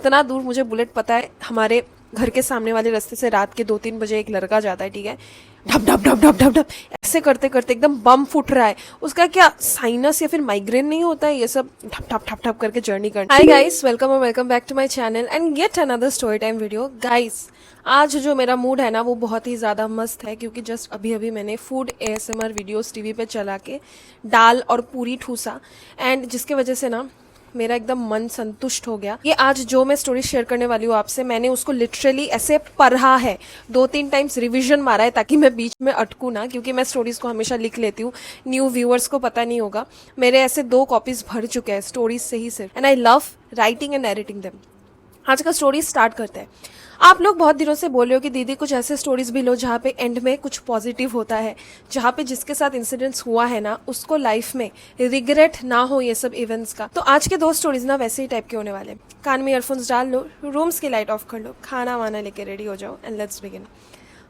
इतना दूर मुझे बुलेट पता है, हमारे घर के सामने वाले रास्ते से रात के 2-3 बजे एक लड़का जाता है, ठीक है, ढप ढप ढप ढप ढप ढप ऐसे करते करते एकदम बम फूट रहा है। उसका क्या साइनस या फिर माइग्रेन नहीं होता है, ये सब ठप ठप ठप ठप करके जर्नी करना। हाय गाइस, वेलकम और welcome back to my channel and get another story time video. Guys, आज जो मेरा मूड है ना वो बहुत ही ज़्यादा मस्त है, क्योंकि जस्ट अभी अभी मैंने फूड ASMR वीडियोस टीवी पे चला के दाल और पूरी ठूसा, एंड जिसके वजह से ना मेरा एकदम मन संतुष्ट हो गया। ये आज जो मैं स्टोरी शेयर करने वाली हूँ आपसे, मैंने उसको लिटरली ऐसे पढ़ा है, 2-3 टाइम्स रिवीजन मारा है ताकि मैं बीच में अटकूँ ना, क्योंकि मैं स्टोरीज को हमेशा लिख लेती हूँ। न्यू व्यूअर्स को पता नहीं होगा, मेरे ऐसे 2 कॉपीज भर चुके हैं स्टोरीज से ही सिर्फ, and I love writing and narrating them. आज का स्टोरी स्टार्ट करते हैं। आप लोग बहुत दिनों से बोल रहे हो कि दीदी कुछ ऐसे स्टोरीज भी लो जहाँ पे एंड में कुछ पॉजिटिव होता है, जहाँ पे जिसके साथ इंसिडेंट्स हुआ है ना उसको लाइफ में रिग्रेट ना हो ये सब इवेंट्स का। तो आज के 2 स्टोरीज ना वैसे ही टाइप के होने वाले। कान में ईयरफोन्स डाल लो, रूम्स की लाइट ऑफ कर लो, खाना वाना लेके रेडी हो जाओ and let's begin.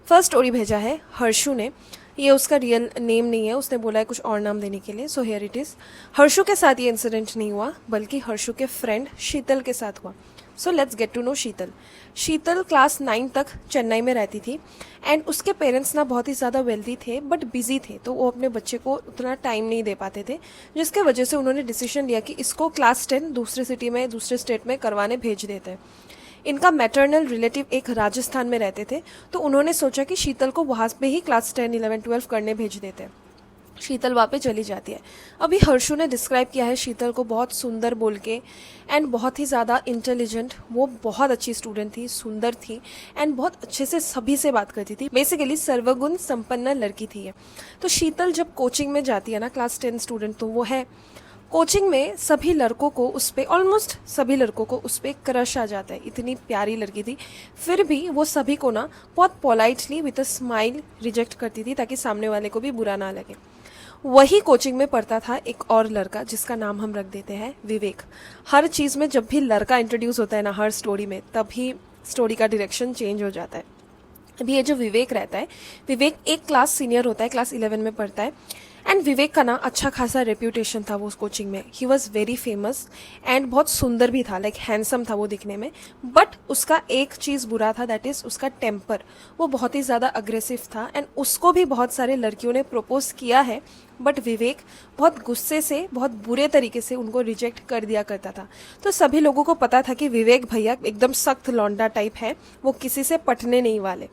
First story भेजा है हर्षु ने। ये उसका रियल नेम नहीं है, उसने बोला है कुछ और नाम देने के लिए, so here it is. Harshu के साथ ये इंसिडेंट नहीं हुआ, बल्कि हर्षु के फ्रेंड शीतल के साथ हुआ। So let's get to know Sheetal. Sheetal class 9 तक चेन्नई में रहती थी, एंड उसके पेरेंट्स ना बहुत ही ज़्यादा वेल्दी थे बट बिजी थे, तो वो अपने बच्चे को उतना टाइम नहीं दे पाते थे, जिसके वजह से उन्होंने डिसीजन लिया कि इसको क्लास 10 दूसरे सिटी में, दूसरे स्टेट में करवाने भेज देते हैं। इनका मैटरनल रिलेटिव एक राजस्थान में रहते थे, तो उन्होंने सोचा कि शीतल को वहाँ पे ही क्लास 10, 11, 12 करने भेज देते हैं। शीतल वहाँ पे चली जाती है। अभी हर्षु ने डिस्क्राइब किया है शीतल को बहुत सुंदर बोल के, एंड बहुत ही ज़्यादा इंटेलिजेंट। वो बहुत अच्छी स्टूडेंट थी, सुंदर थी, एंड बहुत अच्छे से सभी से बात करती थी। बेसिकली सर्वगुण संपन्न लड़की थी ये। तो शीतल जब कोचिंग में जाती है ना, क्लास 10 स्टूडेंट तो वो है, कोचिंग में सभी लड़कों को उस पर, ऑलमोस्ट सभी लड़कों को उस पर क्रश आ जाता है। इतनी प्यारी लड़की थी, फिर भी वो सभी को ना बहुत politely with a smile reject करती थी, ताकि सामने वाले को भी बुरा ना लगे। वही कोचिंग में पढ़ता था एक और लड़का, जिसका नाम हम रख देते हैं विवेक। हर चीज़ में जब भी लड़का इंट्रोड्यूस होता है ना, हर स्टोरी में, तभी स्टोरी का डायरेक्शन चेंज हो जाता है। अभी ये जो विवेक रहता है, विवेक एक क्लास सीनियर होता है, क्लास 11 में पढ़ता है, एंड विवेक का ना अच्छा खासा रेप्यूटेशन था वो उस कोचिंग में। He was very famous and बहुत सुंदर भी था, लाइक हैंडसम था वो दिखने में। बट उसका एक चीज़ बुरा था, दैट इज़ उसका टेम्पर। वो बहुत ही ज़्यादा अग्रेसिव था, एंड उसको भी बहुत सारे लड़कियों ने प्रपोज किया है, बट विवेक बहुत गुस्से से, बहुत बुरे तरीके से उनको रिजेक्ट कर दिया करता था। तो सभी लोगों को पता था कि विवेक भैया एकदम सख्त लौंडा टाइप है, वो किसी से पटने नहीं वाले।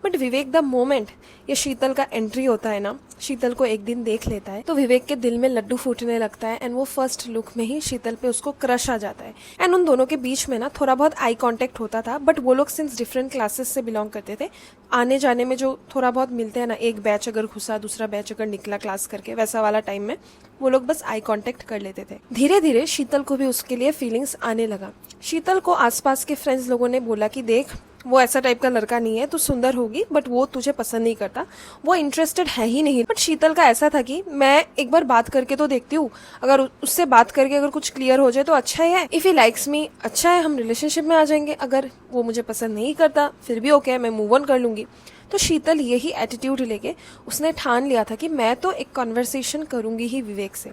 बट विवेक द मोमेंट ये शीतल का एंट्री होता है ना, शीतल को एक दिन देख लेता है, तो विवेक के दिल में लड्डू फूटने लगता है, एंड वो फर्स्ट लुक में ही शीतल पे उसको क्रश आ जाता है। एंड उन दोनों के बीच में ना थोड़ा बहुत आई कांटेक्ट होता था, बट वो लोग सिंस डिफरेंट क्लासेस से बिलोंग करते थे, आने जाने में जो थोड़ा बहुत मिलते हैं ना, एक बैच अगर घुसा दूसरा बैच अगर निकला क्लास करके, वैसा वाला टाइम में वो लोग बस आई कांटेक्ट कर लेते थे। धीरे धीरे शीतल को भी उसके लिए फीलिंग्स आने लगा। शीतल को आसपास के फ्रेंड्स लोगों ने बोला कि देख, वो ऐसा टाइप का लड़का नहीं है, तू सुंदर होगी बट वो तुझे पसंद नहीं करता, वो इंटरेस्टेड है ही नहीं। बट शीतल का ऐसा था कि मैं एक बार बात करके तो देखती हूँ, अगर उससे बात करके अगर कुछ क्लियर हो जाए तो अच्छा ही है। इफ ही लाइक्स मी, अच्छा है, हम रिलेशनशिप में आ जाएंगे। अगर वो मुझे पसंद नहीं करता फिर भी ओके है, मैं मूव ऑन कर लूंगी। तो शीतल यही एटीट्यूड लेके उसने ठान लिया था कि मैं तो एक कॉन्वर्सेशन करूंगी ही विवेक से।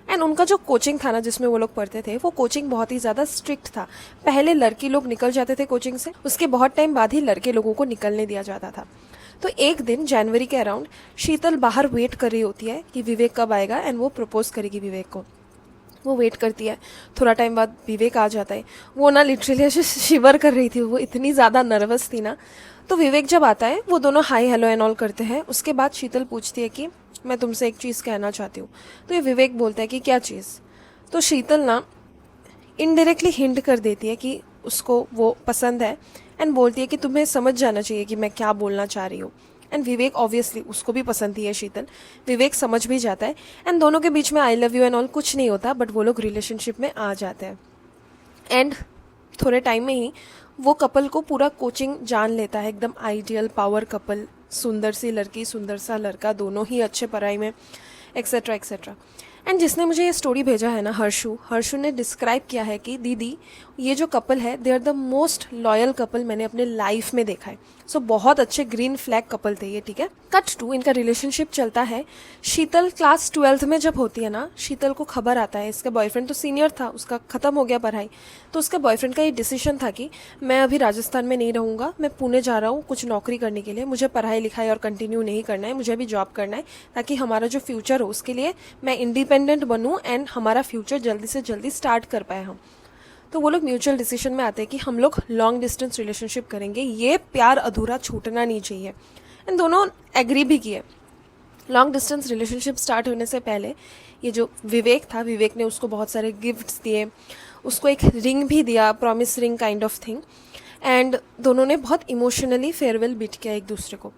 एंड उनका जो कोचिंग था ना, जिसमें वो लोग पढ़ते थे, वो कोचिंग बहुत ही ज़्यादा स्ट्रिक्ट था। पहले लड़की लोग निकल जाते थे कोचिंग से, उसके बहुत टाइम बाद ही लड़के लोगों को निकलने दिया जाता था। तो एक दिन जनवरी के अराउंड शीतल बाहर वेट कर रही होती है कि विवेक कब आएगा, एंड वो प्रपोज करेगी विवेक को। वो वेट करती है, थोड़ा टाइम बाद विवेक आ जाता है। वो ना लिटरली ऐसे शिवर कर रही थी, वो इतनी ज़्यादा नर्वस थी ना। तो विवेक जब आता है, वो दोनों हाई हेलो एंड ऑल करते हैं। उसके बाद शीतल पूछती है कि मैं तुमसे एक चीज़ कहना चाहती हूँ। तो ये विवेक बोलता है कि क्या चीज़। तो शीतल ना इनडायरेक्टली हिंट कर देती है कि उसको वो पसंद है, एंड बोलती है कि तुम्हें समझ जाना चाहिए कि मैं क्या बोलना चाह रही हूँ। एंड विवेक ऑब्वियसली, उसको भी पसंद थी है शीतल, विवेक समझ भी जाता है, एंड दोनों के बीच में I love you and all कुछ नहीं होता, बट वो लोग रिलेशनशिप में आ जाते हैं। एंड थोड़े टाइम में ही वो कपल को पूरा कोचिंग जान लेता है, एकदम आइडियल पावर कपल, सुंदर सी लड़की, सुंदर सा लड़का, दोनों ही अच्छे पढ़ाई में, एक्सेट्रा एक्सेट्रा। एंड जिसने मुझे ये स्टोरी भेजा है ना, हर्षु ने डिस्क्राइब किया है कि दीदी ये जो कपल है they are the most loyal couple मैंने अपने लाइफ में देखा है। सो बहुत अच्छे ग्रीन फ्लैग कपल थे ये, ठीक है। कट टू इनका रिलेशनशिप चलता है। शीतल क्लास 12th में जब होती है ना, शीतल को खबर आता है इसका बॉयफ्रेंड तो सीनियर था, उसका खत्म हो गया पढ़ाई, तो उसके बॉयफ्रेंड का ये डिसीजन था कि मैं अभी राजस्थान में नहीं रहूँगा, मैं पुणे जा रहा हूँ कुछ नौकरी करने के लिए, मुझे पढ़ाई लिखाई और कंटिन्यू नहीं करना है, मुझे अभी जॉब करना है ताकि हमारा जो फ्यूचर हो उसके लिए मैं इंडिपेंडेंट बनूँ एंड हमारा फ्यूचर जल्दी से जल्दी स्टार्ट कर पाए हम। तो वो लोग म्यूचुअल डिसीजन में आते हैं कि हम लोग लॉन्ग डिस्टेंस रिलेशनशिप करेंगे, ये प्यार अधूरा छूटना नहीं चाहिए। एंड दोनों एग्री भी किए। लॉन्ग डिस्टेंस रिलेशनशिप स्टार्ट होने से पहले ये जो विवेक था, विवेक ने उसको बहुत सारे गिफ्ट्स दिए, उसको एक रिंग भी दिया, promise ring kind of thing. And दोनों ने बहुत इमोशनली फेयरवेल बिट किया एक दूसरे को।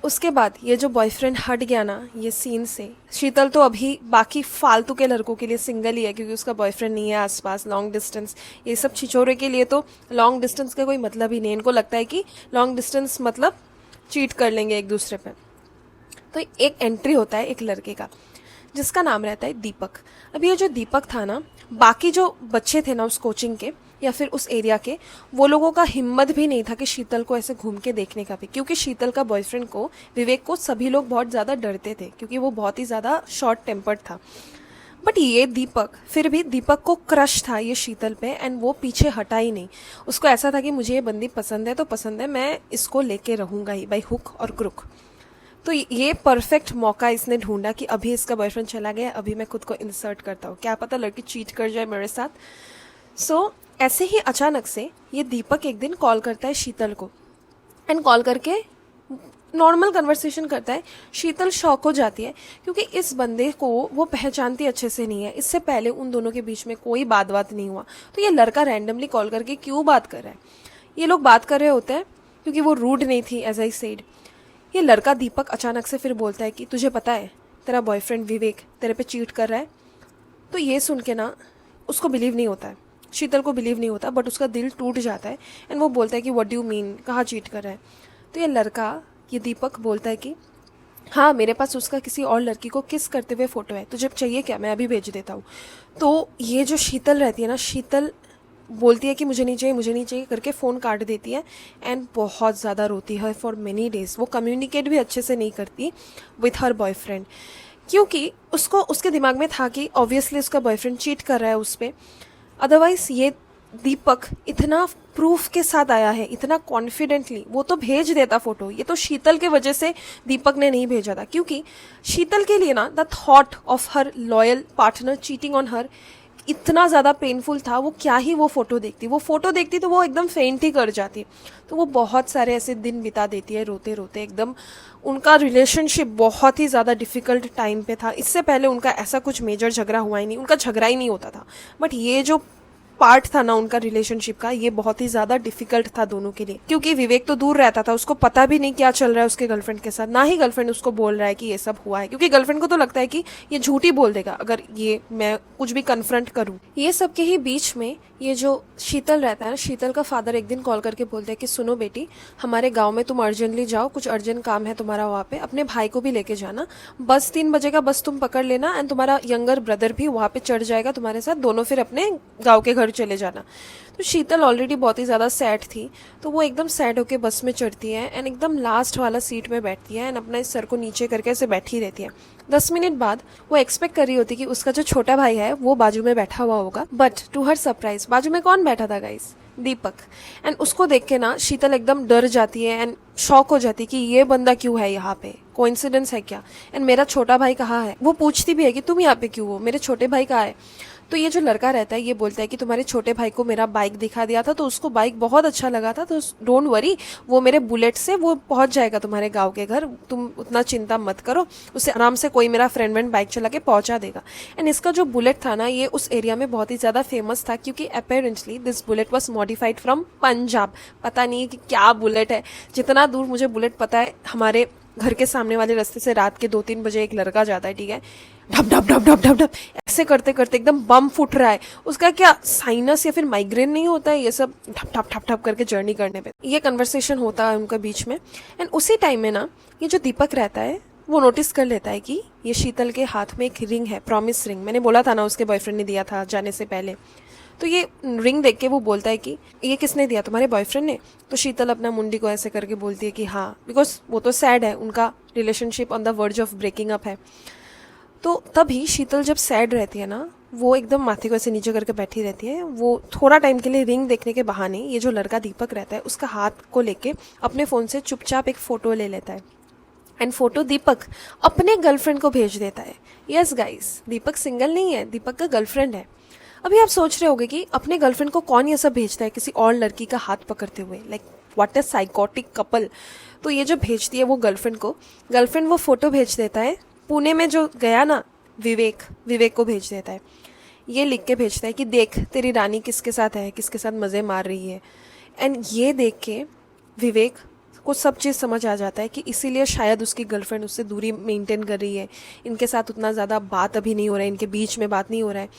उसके बाद ये जो बॉयफ्रेंड हट गया ना ये सीन से, शीतल तो अभी बाकी फालतू के लड़कों के लिए सिंगल ही है क्योंकि उसका बॉयफ्रेंड नहीं है आसपास। लॉन्ग डिस्टेंस ये सब छिछोरे के लिए तो लॉन्ग डिस्टेंस का कोई मतलब ही नहीं। इनको लगता है कि लॉन्ग डिस्टेंस मतलब चीट कर लेंगे एक दूसरे पे। तो एक एंट्री होता है एक लड़के का जिसका नाम रहता है दीपक। अभी ये जो दीपक था ना, बाकी जो बच्चे थे ना उस कोचिंग के या फिर उस एरिया के, वो लोगों का हिम्मत भी नहीं था कि शीतल को ऐसे घूम के देखने का भी, क्योंकि शीतल का बॉयफ्रेंड को, विवेक को सभी लोग बहुत ज़्यादा डरते थे क्योंकि वो बहुत ही ज़्यादा शॉर्ट टेम्पर्ड था। बट ये दीपक, फिर भी दीपक को क्रश था ये शीतल पे एंड वो पीछे हटा ही नहीं। उसको ऐसा था कि मुझे ये बंदी पसंद है तो पसंद है, मैं इसको लेके रहूँगा ही बाई हुक और क्रुक। तो ये परफेक्ट मौका इसने ढूंढा कि अभी इसका बॉयफ्रेंड चला गया, अभी मैं खुद को इंसर्ट करता हूँ, क्या पता लड़की चीट कर जाए मेरे साथ। सो ऐसे ही अचानक से ये दीपक एक दिन कॉल करता है शीतल को एंड कॉल करके नॉर्मल कन्वर्सेशन करता है। शीतल शॉक हो जाती है क्योंकि इस बंदे को वो पहचानती अच्छे से नहीं है, इससे पहले उन दोनों के बीच में कोई बात नहीं हुआ। तो ये लड़का रैंडमली कॉल करके क्यों बात कर रहा है? ये लोग बात कर रहे होते हैं क्योंकि वो रूड नहीं थी एज आई सेड। ये लड़का दीपक अचानक से फिर बोलता है कि तुझे पता है तेरा बॉयफ्रेंड विवेक तेरे पे चीट कर रहा है। तो ये सुन के ना उसको बिलीव नहीं होता है, शीतल को बिलीव नहीं होता, बट उसका दिल टूट जाता है एंड वो बोलता है कि व्हाट डू यू मीन, कहाँ चीट कर रहा है? तो ये लड़का, ये दीपक बोलता है कि हाँ मेरे पास उसका किसी और लड़की को किस करते हुए फोटो है, तुझे चाहिए क्या, मैं अभी भेज देता हूँ। तो ये जो शीतल रहती है ना, शीतल बोलती है कि मुझे नहीं चाहिए, मुझे नहीं चाहिए करके फ़ोन काट देती है एंड बहुत ज़्यादा रोती है फॉर मेनी डेज। वो कम्युनिकेट भी अच्छे से नहीं करती विथ हर बॉयफ्रेंड क्योंकि उसको, उसके दिमाग में था कि ऑब्वियसली उसका बॉयफ्रेंड चीट कर रहा है उस पर। अदरवाइज ये दीपक इतना प्रूफ के साथ आया है, इतना कॉन्फिडेंटली, वो तो भेज देता फोटो। ये तो शीतल के वजह से दीपक ने नहीं भेजा था क्योंकि शीतल के लिए ना the thought of her loyal partner cheating on her इतना ज़्यादा पेनफुल था। वो क्या ही वो फोटो देखती तो वो एकदम फेंट ही कर जाती। तो वो बहुत सारे ऐसे दिन बिता देती है रोते रोते एकदम। उनका रिलेशनशिप बहुत ही ज़्यादा डिफ़िकल्ट टाइम पे था। इससे पहले उनका ऐसा कुछ मेजर झगड़ा हुआ ही नहीं, उनका झगड़ा ही नहीं होता था। बट ये जो पार्ट था ना उनका रिलेशनशिप का, ये बहुत ही ज़्यादा डिफिकल्ट था दोनों के लिए क्योंकि विवेक तो दूर रहता था, उसको पता भी नहीं क्या चल रहा है उसके गर्लफ्रेंड के साथ, ना ही गर्लफ्रेंड उसको बोल रहा है कि ये सब हुआ है क्योंकि गर्लफ्रेंड को तो लगता है कि ये झूठी बोल देगा अगर ये मैं कुछ भी कन्फ्रंट करूँ। ये सब के ही बीच में ये जो शीतल रहता है ना, शीतल का फादर एक दिन कॉल करके बोलते हैं कि सुनो बेटी, हमारे गाँव में तुम अर्जेंटली जाओ, कुछ अर्जेंट काम है तुम्हारा वहाँ पे, अपने भाई को भी लेके जाना, बस 3 बजे का बस तुम पकड़ लेना एंड तुम्हारा यंगर ब्रदर भी वहाँ पे चढ़ जाएगा तुम्हारे साथ, दोनों फिर अपने गाँव के घर चले जाना। तो शीतल ऑलरेडी बहुत ही ज़्यादा सैड थी, तो वो एकदम सैड होके बस में चढ़ती है एंड एकदम लास्ट वाला सीट में बैठती है एंड अपना इस सर को नीचे करके ऐसे बैठी रहती है। 10 मिनट बाद वो एक्सपेक्ट कर रही होती कि उसका जो छोटा भाई है वो बाजू में बैठा हुआ होगा, बट टू हर सरप्राइज बाजू में कौन बैठा था गाइस? दीपक। एंड उसको देख के ना शीतल एकदम डर जाती है एंड शॉक हो जाती है कि ये बंदा क्यों है यहाँ पे, कोइंसिडेंस है क्या, एंड मेरा छोटा भाई कहाँ है? वो पूछती भी है कि तुम यहाँ पे क्यों हो, मेरे छोटे भाई कहाँ है? तो ये जो लड़का रहता है ये बोलता है कि तुम्हारे छोटे भाई को मेरा बाइक दिखा दिया था तो उसको बाइक बहुत अच्छा लगा था, तो डोंट वरी, वो मेरे बुलेट से वो पहुंच जाएगा तुम्हारे गांव के घर, तुम उतना चिंता मत करो, उसे आराम से कोई मेरा फ्रेंड बाइक चला के पहुंचा देगा। एंड इसका जो बुलेट था ना ये उस एरिया में बहुत ही ज़्यादा फेमस था क्योंकि apparently this bullet was modified from Punjab. पता नहीं कि क्या बुलेट है, जितना दूर मुझे बुलेट पता है, हमारे घर के सामने वाले रास्ते से रात के 2-3 बजे एक लड़का जाता है, ठीक है, ढप ढप ढप ढप ढप ढप ऐसे करते करते एकदम बम फूट रहा है। उसका क्या साइनस या फिर माइग्रेन नहीं होता है ये सब ढप ढप ढप ढप करके जर्नी करने पे? ये कन्वर्सेशन होता है उनका बीच में एंड उसी टाइम में ना ये जो दीपक रहता है वो नोटिस कर लेता है कि ये शीतल के हाथ में एक रिंग है, प्रॉमिस रिंग। मैंने बोला था ना उसके बॉयफ्रेंड ने दिया था जाने से पहले। तो ये रिंग देख के वो बोलता है कि ये किसने दिया, तुम्हारे बॉयफ्रेंड ने? तो शीतल अपना मुंडी को ऐसे करके बोलती है कि हाँ, बिकॉज वो तो सैड है, उनका relationship on the verge of breaking up है। तो तभी शीतल जब सैड रहती है ना, वो एकदम माथे को ऐसे नीचे करके बैठी रहती है। वो थोड़ा टाइम के लिए रिंग देखने के बहाने ये जो लड़का दीपक रहता है उसका हाथ को लेके अपने फ़ोन से चुपचाप एक फ़ोटो ले लेता है, एंड फोटो दीपक अपने गर्लफ्रेंड को भेज देता है। यस गाइस, दीपक सिंगल नहीं है, दीपक का गर्लफ्रेंड है। अभी आप सोच रहे होगे कि अपने गर्लफ्रेंड को कौन ये सब भेजता है किसी और लड़की का हाथ पकड़ते हुए, like what a psychotic couple. तो ये जो भेजती है वो गर्लफ्रेंड को, गर्लफ्रेंड वो फोटो भेज देता है, पुणे में जो गया ना विवेक को भेज देता है। ये लिख के भेजता है कि देख तेरी रानी किसके साथ है, किसके साथ मज़े मार रही है। एंड ये देख के विवेक को सब चीज़ समझ आ जाता है कि इसीलिए शायद उसकी गर्लफ्रेंड उससे दूरी मेंटेन कर रही है, इनके साथ उतना ज़्यादा बात अभी नहीं हो रहा है, इनके बीच में बात नहीं हो रहा है।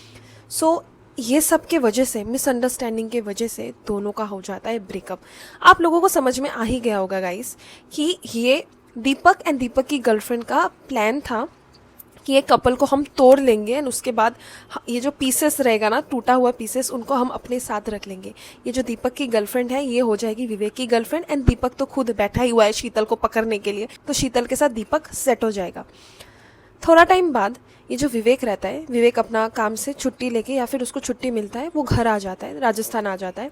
सो ये सब के वजह से, मिसअंडरस्टैंडिंग के वजह से दोनों का हो जाता है ब्रेकअप। आप लोगों को समझ में आ ही गया होगा गाइस कि ये दीपक एंड दीपक की गर्लफ्रेंड का प्लान था कि ये कपल को हम तोड़ लेंगे एंड उसके बाद ये जो पीसेस रहेगा ना, टूटा हुआ पीसेस, उनको हम अपने साथ रख लेंगे। ये जो दीपक की गर्लफ्रेंड है ये हो जाएगी विवेक की गर्लफ्रेंड, एंड दीपक तो खुद बैठा ही हुआ है शीतल को पकड़ने के लिए, तो शीतल के साथ दीपक सेट हो जाएगा। थोड़ा टाइम बाद ये जो विवेक रहता है, विवेक अपना काम से छुट्टी लेके, या फिर उसको छुट्टी मिलता है, वो घर आ जाता है, राजस्थान आ जाता है।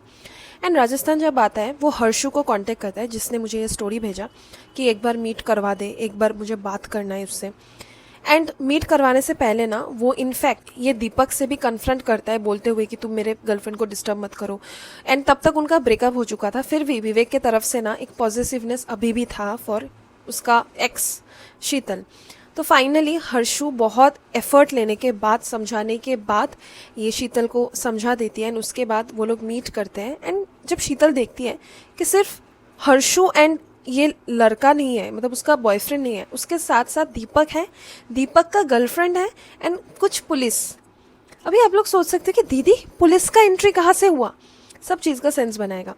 एंड राजस्थान जब आता है वो हर्षु को कांटेक्ट करता है, जिसने मुझे ये स्टोरी भेजा कि एक बार मीट करवा दे, एक बार मुझे बात करना है उससे। एंड मीट करवाने से पहले ना वो इनफैक्ट ये दीपक से भी कन्फ्रंट करता है, बोलते हुए कि तुम मेरे गर्लफ्रेंड को डिस्टर्ब मत करो। एंड तब तक उनका ब्रेकअप हो चुका था, फिर भी विवेक के तरफ से ना एक पॉजिटिवनेस अभी भी था फॉर उसका एक्स शीतल। तो फाइनली हर्षु बहुत एफर्ट लेने के बाद, समझाने के बाद ये शीतल को समझा देती है, एंड उसके बाद वो लोग मीट करते हैं। एंड जब शीतल देखती है कि सिर्फ हर्षु एंड ये लड़का नहीं है, मतलब उसका बॉयफ्रेंड नहीं है, उसके साथ साथ दीपक है, दीपक का गर्लफ्रेंड है, एंड कुछ पुलिस। अभी आप लोग सोच सकते हैं कि दीदी पुलिस का एंट्री कहाँ से हुआ, सब चीज़ का सेंस बनाएगा।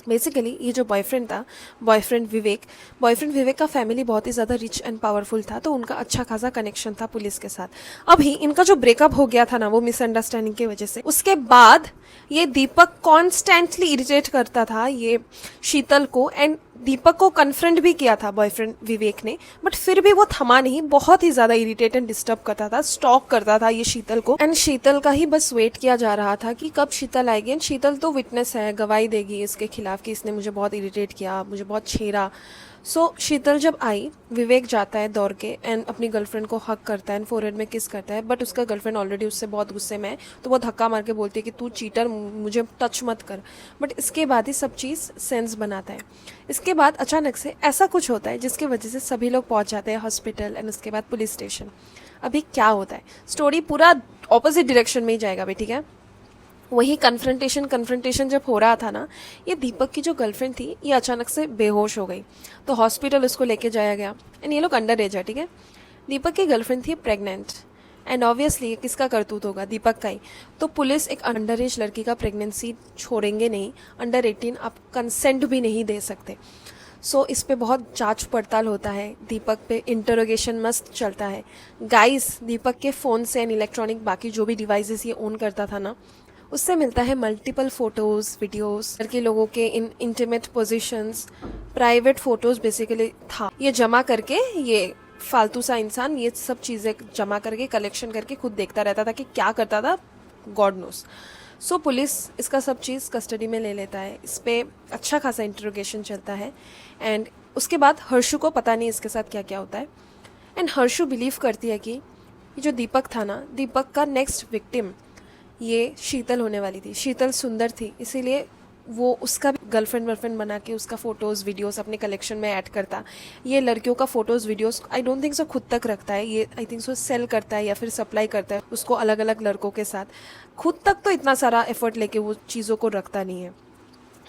बेसिकली ये जो बॉयफ्रेंड था, बॉयफ्रेंड विवेक का फैमिली बहुत ही ज़्यादा रिच एंड पावरफुल था, तो उनका अच्छा खासा कनेक्शन था पुलिस के साथ। अभी इनका जो ब्रेकअप हो गया था ना, वो मिसअंडरस्टैंडिंग की वजह से, उसके बाद ये दीपक कॉन्स्टेंटली इरिटेट करता था ये शीतल को, एंड दीपक को कन्फ्रंट भी किया था बॉयफ्रेंड विवेक ने, बट फिर भी वो थमा नहीं, बहुत ही ज्यादा इरिटेट एंड डिस्टर्ब करता था, स्टॉक करता था ये शीतल को। एंड शीतल का ही बस वेट किया जा रहा था कि कब शीतल आएगी, एंड शीतल तो विटनेस है, गवाही देगी इसके खिलाफ कि इसने मुझे बहुत इरिटेट किया, मुझे बहुत छेड़ा। सो शीतल जब आई, विवेक जाता है दौड़ के एंड अपनी गर्लफ्रेंड को हक करता है एंड फोरहेड में किस करता है, बट उसका गर्लफ्रेंड ऑलरेडी उससे बहुत गुस्से में है, तो वो धक्का मार के बोलती है कि तू चीटर, मुझे टच मत कर। बट इसके बाद ही सब चीज़ सेंस बनाता है। इसके बाद अचानक से ऐसा कुछ होता है जिसकी वजह से सभी लोग पहुंच जाते हैं हॉस्पिटल, एंड उसके बाद पुलिस स्टेशन। अभी क्या होता है, स्टोरी पूरा ऑपोजिट डायरेक्शन में ही जाएगा भाई, ठीक है। वही कन्फ्रंटेशन जब हो रहा था ना, ये दीपक की जो गर्लफ्रेंड थी ये अचानक से बेहोश हो गई, तो हॉस्पिटल उसको लेके जाया गया, एंड ये लोग अंडर एज है, ठीक है। दीपक की गर्लफ्रेंड थी प्रेग्नेंट, एंड ऑब्वियसली किसका करतूत होगा, दीपक का ही। तो पुलिस एक अंडर एज लड़की का प्रेगनेंसी छोड़ेंगे नहीं, अंडर 18 आप कंसेंट भी नहीं दे सकते। सो इस पे बहुत जांच पड़ताल होता है, दीपक पे इंटरोगेशन मस्त चलता है। गाइस, दीपक के फ़ोन से एंड इलेक्ट्रॉनिक बाकी जो भी डिवाइसेस ये ओन करता था ना, उससे मिलता है मल्टीपल फोटोज़, वीडियोस, लड़के लोगों के इन intimate positions, private photos basically था। ये जमा करके, ये फालतू सा इंसान ये सब चीज़ें जमा करके, कलेक्शन करके खुद देखता रहता था कि क्या करता था, गॉड नोस। सो पुलिस इसका सब चीज़ कस्टडी में ले लेता है, इस पर अच्छा खासा इंटरोगेशन चलता है। एंड उसके बाद हर्षु को पता नहीं इसके साथ क्या क्या होता है, एंड हर्षु बिलीव करती है कि ये जो दीपक था ना, दीपक का नेक्स्ट विक्टिम ये शीतल होने वाली थी। शीतल सुंदर थी, इसीलिए वो उसका गर्लफ्रेंड वर्लफ्रेंड बना के उसका फ़ोटोज़ वीडियोस अपने कलेक्शन में ऐड करता। ये लड़कियों का photos videos I don't think so खुद तक रखता है, ये आई थिंक सो सेल करता है या फिर सप्लाई करता है उसको अलग अलग लड़कों के साथ। खुद तक तो इतना सारा एफर्ट लेके वो चीज़ों को रखता नहीं है।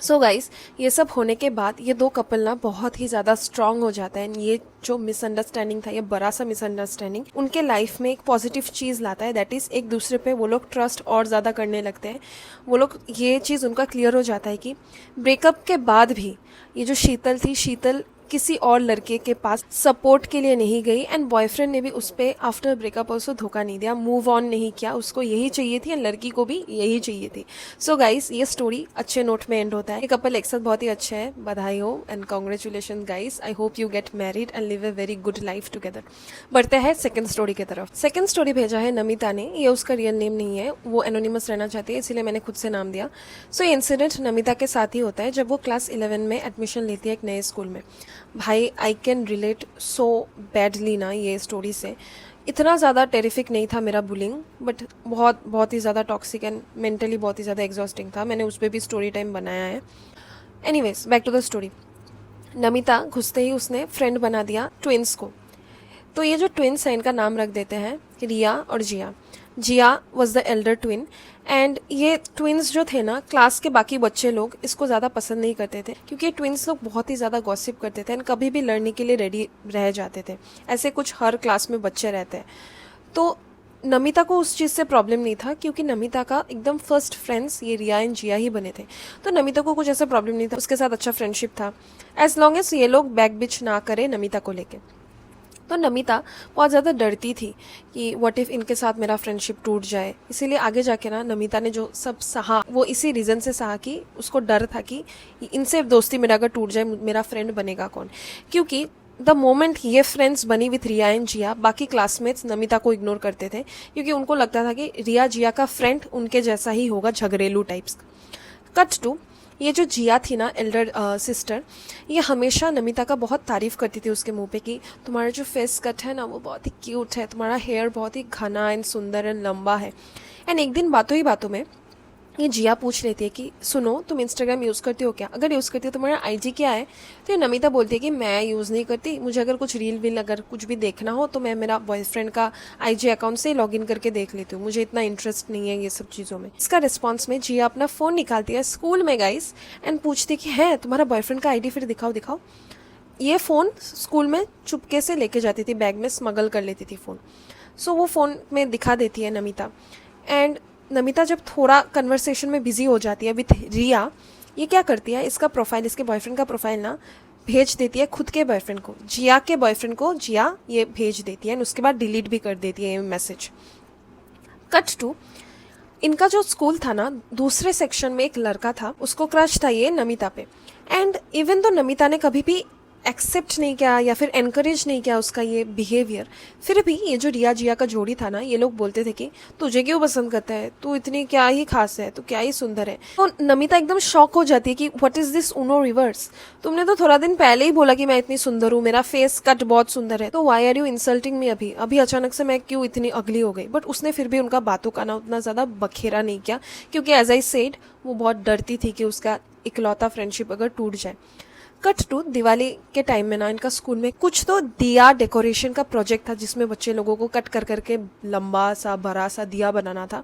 सो गाइस, ये सब होने के बाद ये दो कपल ना बहुत ही ज़्यादा स्ट्रांग हो जाता है। ये जो मिसअंडरस्टैंडिंग था, ये बड़ा सा मिसअंडरस्टैंडिंग उनके लाइफ में एक पॉजिटिव चीज़ लाता है, दैट इज़ एक दूसरे पे वो लोग ट्रस्ट और ज़्यादा करने लगते हैं। वो लोग, ये चीज़ उनका क्लियर हो जाता है कि ब्रेकअप के बाद भी ये जो शीतल थी, शीतल किसी और लड़के के पास सपोर्ट के लिए नहीं गई एंड बॉयफ्रेंड ने भी उस पर आफ्टर ब्रेकअप ऑल्सो धोखा नहीं दिया, मूव ऑन नहीं किया, उसको यही चाहिए थी एंड लड़की को भी यही चाहिए थी। सो गाइस, ये स्टोरी अच्छे नोट में एंड होता है। ये कपल एक साथ बहुत ही अच्छा है, बधाई हो and congratulation guys. I hope you get married and live a very good life together. बढ़ते हैं सेकंड स्टोरी की तरफ। सेकंड स्टोरी भेजा है नमिता ने, ये उसका रियल नेम नहीं है, वो एनोनिमस रहना चाहती है इसीलिए मैंने खुद से नाम दिया। सो ये इंसिडेंट नमिता के साथ ही होता है जब वो क्लास 11 में एडमिशन लेती है एक नए स्कूल में। भाई I can relate so badly ना ये स्टोरी से। इतना ज़्यादा टेरिफिक नहीं था मेरा बुलिंग, बट बहुत ही ज़्यादा टॉक्सिक एंड मेंटली बहुत ही ज़्यादा एग्जॉस्टिंग था। मैंने उस पर भी स्टोरी टाइम बनाया है। Anyways, back to the story. Namita घुसते ही उसने फ्रेंड बना दिया ट्विंस को। तो ये जो ट्विंस हैं इनका नाम रख देते हैं रिया और Jiya. Jiya was the elder twin and ये ट्विंस जो थे ना, क्लास के बाकी बच्चे लोग इसको ज़्यादा पसंद नहीं करते थे क्योंकि ये ट्विंस लोग बहुत ही ज़्यादा गॉसिप करते थे एंड कभी भी लड़ने के लिए रेडी रह जाते थे। ऐसे कुछ हर क्लास में बच्चे रहते हैं। तो नमिता को उस चीज़ से प्रॉब्लम नहीं था क्योंकि नमिता का एकदम फर्स्ट फ्रेंड्स ये रिया एंड जिया ही बने थे। तो नमिता को कुछ ऐसा प्रॉब्लम नहीं था, उसके साथ अच्छा फ्रेंडशिप था एज लॉन्ग एज ये लोग बैक बिच ना करे नमिता को लेके। तो नमिता बहुत ज़्यादा डरती थी कि व्हाट इफ़ इनके साथ मेरा फ्रेंडशिप टूट जाए। इसीलिए आगे जाके ना नमिता ने जो सब सहा वो इसी रीज़न से सहा कि उसको डर था कि इनसे दोस्ती मेरा अगर टूट जाए मेरा फ्रेंड बनेगा कौन। क्योंकि द मोमेंट ये फ्रेंड्स बनी विथ रिया एंड जिया, बाकी क्लासमेट्स नमिता को इग्नोर करते थे क्योंकि उनको लगता था कि रिया जिया का फ्रेंड उनके जैसा ही होगा, झगड़ेलू टाइप्स। कट टू ये जो जिया थी ना, एल्डर सिस्टर, ये हमेशा नमिता का बहुत तारीफ़ करती थी उसके मुंह पे कि तुम्हारा जो फेस कट है ना वो बहुत ही क्यूट है, तुम्हारा हेयर बहुत ही घना एंड सुंदर एंड लंबा है। एंड एक दिन बातों ही बातों में ये जिया पूछ लेती है कि सुनो, तुम इंस्टाग्राम यूज़ करती हो क्या? अगर यूज़ करती हो तुम्हारा आईजी क्या है? तो ये नमिता बोलती है कि मैं यूज़ नहीं करती, मुझे अगर कुछ रील वील अगर कुछ भी देखना हो तो मैं मेरा बॉयफ्रेंड का आईजी अकाउंट से लॉगिन करके देख लेती हूँ, मुझे इतना इंटरेस्ट नहीं है ये सब चीज़ों में। इसका रिस्पॉन्स में जिया अपना फ़ोन निकालती है स्कूल में गाइस एंड पूछती कि है तुम्हारा बॉयफ्रेंड का आईडी, फिर दिखाओ दिखाओ। ये फ़ोन स्कूल में चुपके से लेके जाती थी, बैग में स्मगल कर लेती थी फ़ोन। सो वो फ़ोन में दिखा देती है नमिता एंड नमिता जब थोड़ा कन्वर्सेशन में बिजी हो जाती है विथ रिया, ये क्या करती है, इसका प्रोफाइल, इसके बॉयफ्रेंड का प्रोफाइल ना भेज देती है खुद के बॉयफ्रेंड को, जिया के बॉयफ्रेंड को जिया ये भेज देती है एंड उसके बाद डिलीट भी कर देती है ये मैसेज। कट टू इनका जो स्कूल था ना, दूसरे सेक्शन में एक लड़का था, उसको क्रश था ये नमिता पे एंड इवन तो नमिता ने कभी भी एक्सेप्ट नहीं किया या फिर एनकरेज नहीं किया उसका ये बिहेवियर, फिर भी ये जो रिया जिया का जोड़ी था ना, ये लोग बोलते थे कि तुझे क्यों पसंद करता है, तू इतनी क्या ही खास है, तू क्या ही सुंदर है। तो नमिता एकदम शॉक हो जाती है कि what is this Uno reverse, तुमने तो थोड़ा दिन पहले ही बोला कि मैं इतनी सुंदर हूँ, मेरा फेस कट बहुत सुंदर है, तो why are you insulting me अभी अभी अचानक से मैं क्यों इतनी अगली हो गई। बट उसने फिर भी उनका बातों का ना उतना ज़्यादा बखेरा नहीं किया क्योंकि एज आई सेड वो बहुत डरती थी कि उसका इकलौता फ्रेंडशिप अगर टूट जाए। कट टू दिवाली के टाइम में ना इनका स्कूल में कुछ तो दिया डेकोरेशन का प्रोजेक्ट था जिसमें बच्चे लोगों को कट कर करके लंबा सा बड़ा सा दिया बनाना था।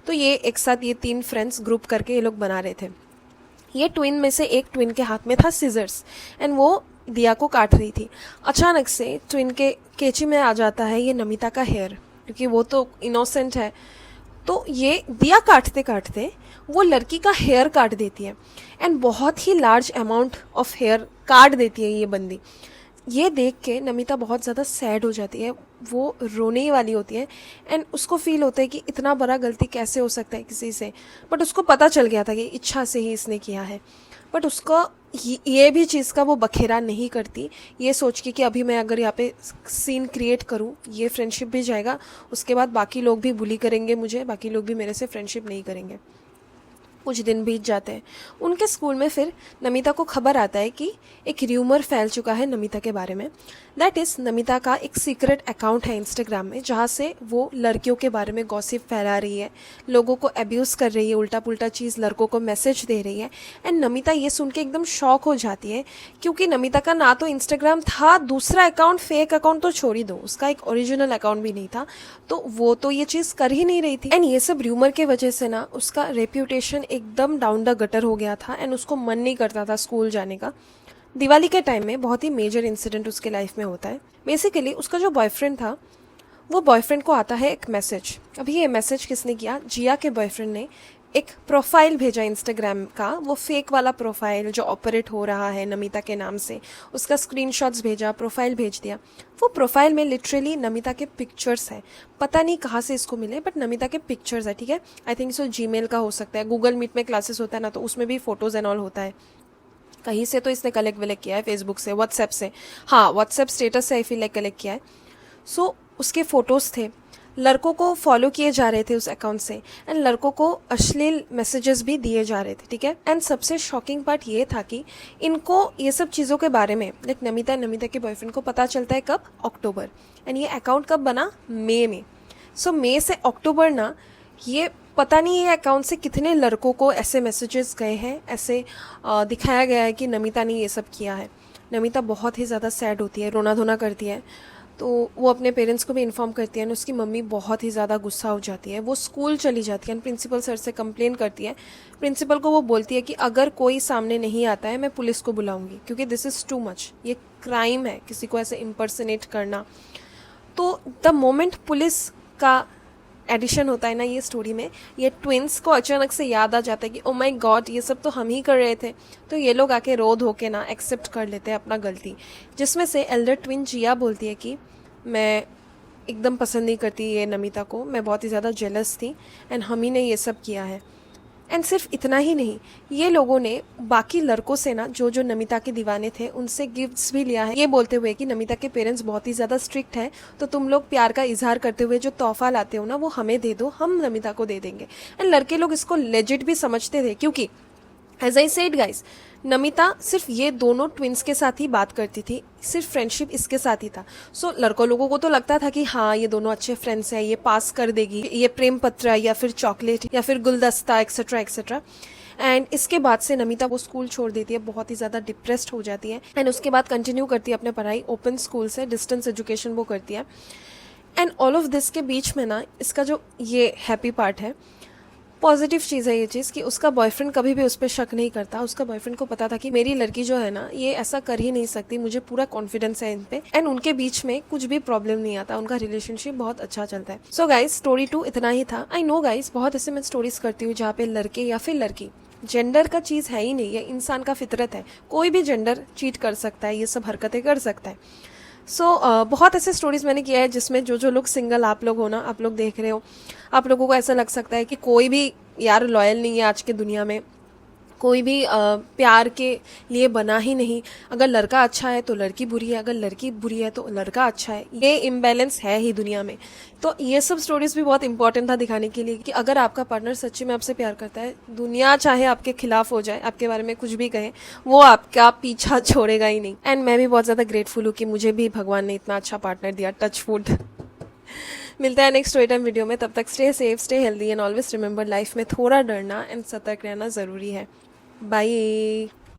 तो ये एक साथ ये 3 फ्रेंड्स ग्रुप करके ये लोग बना रहे थे। ये ट्विन में से एक ट्विन के हाथ में था सीजर्स एंड वो दिया को काट रही थी। अचानक से ट्विन के कैंची में आ जाता है ये नमिता का हेयर, क्योंकि वो तो इनोसेंट है। तो ये दिया काटते काटते वो लड़की का हेयर काट देती है एंड बहुत ही लार्ज अमाउंट ऑफ हेयर काट देती है ये बंदी। ये देख के नमिता बहुत ज़्यादा सैड हो जाती है, वो रोने ही वाली होती है एंड उसको फील होता है कि इतना बड़ा गलती कैसे हो सकता है किसी से। बट उसको पता चल गया था कि इच्छा से ही इसने किया है। बट उसको ये भी चीज़ का वो बखेरा नहीं करती, ये सोच के कि अभी मैं अगर यहाँ पे सीन क्रिएट करूँ ये फ्रेंडशिप भी जाएगा, उसके बाद बाकी लोग भी बुली करेंगे मुझे, बाकी लोग भी मेरे से फ्रेंडशिप नहीं करेंगे। कुछ दिन बीत जाते हैं। उनके स्कूल में फिर नमिता को खबर आता है कि एक र्यूमर फैल चुका है नमिता के बारे में। दैट इज़ नमिता का एक सीक्रेट अकाउंट है इंस्टाग्राम में जहाँ से वो लड़कियों के बारे में गॉसिप फैला रही है, लोगों को अब्यूज़ कर रही है, उल्टा पुल्टा चीज़ लड़कों को मैसेज दे रही है। एंड नमिता ये सुन के एकदम शॉक हो जाती है क्योंकि नमिता का ना तो इंस्टाग्राम था, दूसरा अकाउंट, फेक अकाउंट तो छोड़ ही दो, उसका एक ओरिजिनल अकाउंट भी नहीं था, तो वो तो ये चीज़ कर ही नहीं रही थी। एंड ये सब र्यूमर के वजह से ना उसका रेप्यूटेशन एकदम डाउन द गटर हो गया था एंड उसको मन नहीं करता था स्कूल जाने का। दिवाली के टाइम में बहुत ही मेजर इंसिडेंट उसके लाइफ में होता है। बेसिकली उसका जो बॉयफ्रेंड था, वो बॉयफ्रेंड को आता है एक मैसेज। अभी ये मैसेज किसने किया? जिया के बॉयफ्रेंड ने एक प्रोफाइल भेजा इंस्टाग्राम का, वो फेक वाला प्रोफाइल जो ऑपरेट हो रहा है नमिता के नाम से, उसका स्क्रीनशॉट्स भेजा, प्रोफाइल भेज दिया। वो प्रोफाइल में लिटरली नमिता के पिक्चर्स हैं, पता नहीं कहाँ से इसको मिले बट नमिता के पिक्चर्स है, ठीक है। आई थिंक सो जीमेल का हो सकता है, गूगल मीट में क्लासेस होता है ना, तो उसमें भी फोटोज़ एंड ऑल होता है, कहीं से तो इसने कलेक्ट वलेक्ट किया है, फेसबुक से, व्हाट्सएप से, हाँ व्हाट्सएप स्टेटस से आई फील लाइक कलेक्ट किया है। सो उसके फ़ोटोज़ थे, लड़कों को फॉलो किए जा रहे थे उस अकाउंट से, एंड लड़कों को अश्लील मैसेजेस भी दिए जा रहे थे, ठीक है। एंड सबसे शॉकिंग पार्ट ये था कि इनको ये सब चीज़ों के बारे में लाइक नमिता के बॉयफ्रेंड को पता चलता है कब, अक्टूबर, एंड ये अकाउंट कब बना, मई में। सो मई से अक्टूबर ना, ये पता नहीं ये अकाउंट से कितने लड़कों को ऐसे मैसेजेस गए हैं, ऐसे दिखाया गया है कि नमिता ने ये सब किया है। नमिता बहुत ही ज़्यादा सैड होती है, रोना धोना करती है, तो वो अपने पेरेंट्स को भी इन्फॉर्म करती है, और उसकी मम्मी बहुत ही ज़्यादा गुस्सा हो जाती है, वो स्कूल चली जाती है, प्रिंसिपल सर से कंप्लेन करती है। प्रिंसिपल को वो बोलती है कि अगर कोई सामने नहीं आता है मैं पुलिस को बुलाऊंगी, क्योंकि दिस इज़ टू मच, ये क्राइम है किसी को ऐसे इम्पर्सनेट करना। तो द मोमेंट पुलिस का एडिशन होता है ना ये स्टोरी में, ये ट्विंस को अचानक से याद आ जाता है कि ओ माय गॉड ये सब तो हम ही कर रहे थे। तो ये लोग आके रो धो के ना एक्सेप्ट कर लेते हैं अपना गलती, जिसमें से एल्डर ट्विन जिया बोलती है कि मैं एकदम पसंद नहीं करती ये नमिता को, मैं बहुत ही ज़्यादा जेलस थी एंड हम ही ने ये सब किया है। एंड सिर्फ इतना ही नहीं, ये लोगों ने बाकी लड़कों से ना, जो जो नमिता के दीवाने थे, उनसे गिफ्ट्स भी लिया है, ये बोलते हुए कि नमिता के पेरेंट्स बहुत ही ज़्यादा स्ट्रिक्ट हैं, तो तुम लोग प्यार का इजहार करते हुए जो तोहफा लाते हो ना वो हमें दे दो, हम नमिता को दे देंगे। एंड लड़के लोग इसको लेजिट भी समझते थे, क्योंकि as I said guys, Namita सिर्फ ये दोनों ट्विंस के साथ ही बात करती थी, सिर्फ फ्रेंडशिप इसके साथ ही था। सो लड़कों लोगों को तो लगता था कि हाँ ये दोनों अच्छे फ्रेंड्स हैं, ये पास कर देगी, ये प्रेम पत्र या फिर चॉकलेट या फिर गुलदस्ता एक्सेट्रा एक्सेट्रा। एंड इसके बाद से नमिता वो स्कूल छोड़ देती है, बहुत ही ज़्यादा डिप्रेस्ड हो जाती है, एंड उसके बाद कंटिन्यू करती है अपने पढ़ाई, ओपन स्कूल से डिस्टेंस एजुकेशन वो करती है। एंड ऑल ऑफ दिस के बीच में ना, इसका जो ये हैप्पी पार्ट है, पॉजिटिव चीज़ है ये चीज़ कि उसका बॉयफ्रेंड कभी भी उस पर शक नहीं करता। उसका बॉयफ्रेंड को पता था कि मेरी लड़की जो है ना ये ऐसा कर ही नहीं सकती, मुझे पूरा कॉन्फिडेंस है इन पे, एंड उनके बीच में कुछ भी प्रॉब्लम नहीं आता, उनका रिलेशनशिप बहुत अच्छा चलता है। सो गाइस स्टोरी 2 इतना ही था। आई नो गाइस बहुत ऐसे मैं स्टोरीज करती हूँ जहाँ पे लड़के या फिर लड़की, जेंडर का चीज़ है ही नहीं, ये इंसान का फितरत है, कोई भी जेंडर चीट कर सकता है, ये सब हरकतें कर सकता है। बहुत ऐसे स्टोरीज मैंने किया है जिसमें जो जो लोग सिंगल आप लोग हो ना, आप लोग देख रहे हो, आप लोगों को ऐसा लग सकता है कि कोई भी यार लॉयल नहीं है आज के दुनिया में, कोई भी प्यार के लिए बना ही नहीं। अगर लड़का अच्छा है तो लड़की बुरी है, अगर लड़की बुरी है तो लड़का अच्छा है, ये इम्बैलेंस है ही दुनिया में। तो ये सब स्टोरीज भी बहुत इंपॉर्टेंट था दिखाने के लिए कि अगर आपका पार्टनर सच्ची में आपसे प्यार करता है, दुनिया चाहे आपके खिलाफ हो जाए, आपके बारे में कुछ भी कहे, वो आपका पीछा छोड़ेगा ही नहीं। एंड मैं भी बहुत ज़्यादा ग्रेटफुल हूँ कि मुझे भी भगवान ने इतना अच्छा पार्टनर दिया, टच वुड। मिलता है नेक्स्ट स्टोरी टाइम वीडियो में, तब तक stay safe, stay healthy and always remember life में थोड़ा डरना एंड सतर्क रहना ज़रूरी है। बाय।